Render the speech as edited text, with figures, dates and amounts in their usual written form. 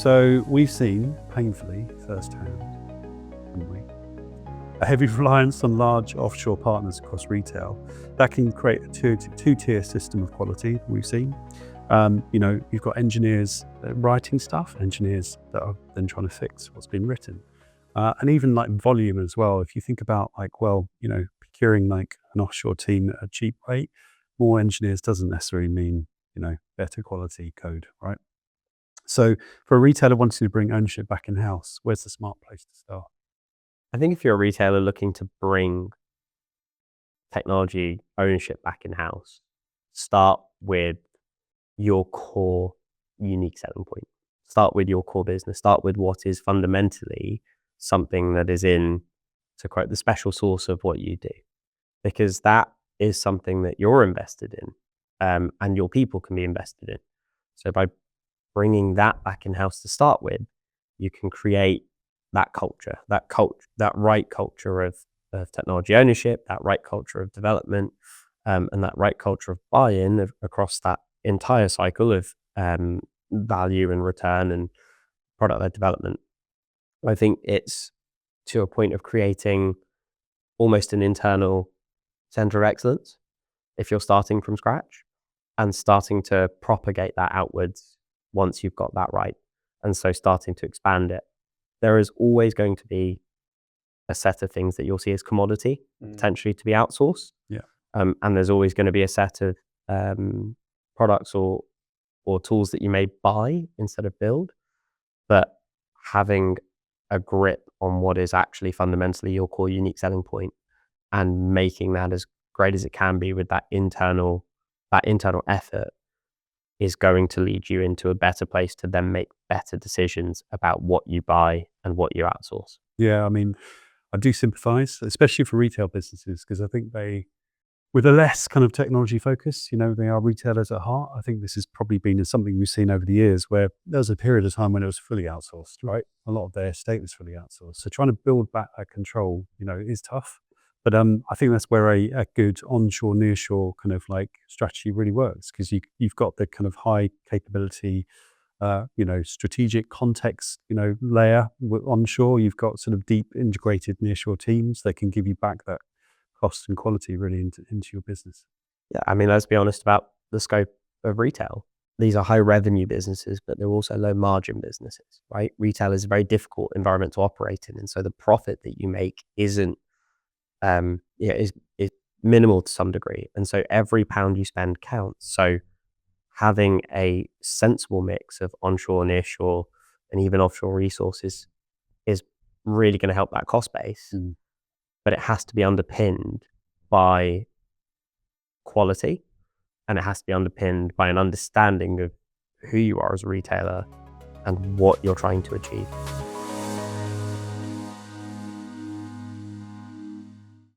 So we've seen, painfully firsthand, haven't we, a heavy reliance on large offshore partners across retail. That can create a two-tier system of quality that we've seen. You've got engineers writing stuff, engineers that are then trying to fix what's been written. And even like volume as well. If you think about procuring like an offshore team at a cheap rate, more engineers doesn't necessarily mean, better quality code, right? So for a retailer wanting to bring ownership back in-house, where's the smart place to start? I think if you're a retailer looking to bring technology ownership back in-house, start with your core unique selling point. Start with your core business. Start with what is fundamentally something that is in, to quote, the special sauce of what you do, because that is something that you're invested in, and your people can be invested in. So by bringing that back in-house to start with, you can create that culture, that right culture of technology ownership, that right culture of development, and that right culture of buy-in across that entire cycle of value and return and product-led development. I think it's to a point of creating almost an internal center of excellence if you're starting from scratch, and starting to propagate that outwards once you've got that right. And so starting to expand it. There is always going to be a set of things that you'll see as commodity, potentially to be outsourced. Yeah. And there's always going to be a set of products or tools that you may buy instead of build. But having a grip on what is actually fundamentally your core unique selling point and making that as great as it can be with that internal effort is going to lead you into a better place to then make better decisions about what you buy and what you outsource. Yeah, I mean, I do sympathise, especially for retail businesses, because I think they, with a less kind of technology focus, they are retailers at heart. I think this has probably been something we've seen over the years where there was a period of time when it was fully outsourced, right? A lot of their estate was fully outsourced. So trying to build back that control, is tough. But I think that's where a good onshore, nearshore kind of like strategy really works, because you've got the kind of high capability, strategic context, layer onshore. You've got sort of deep integrated nearshore teams that can give you back that cost and quality really into your business. Yeah, I mean, let's be honest about the scope of retail. These are high revenue businesses, but they're also low margin businesses, right? Retail is a very difficult environment to operate in. And so the profit that you make isn't, is minimal to some degree. And so every pound you spend counts. So having a sensible mix of onshore, nearshore, and even offshore resources is really going to help that cost base. But it has to be underpinned by quality, and it has to be underpinned by an understanding of who you are as a retailer and what you're trying to achieve.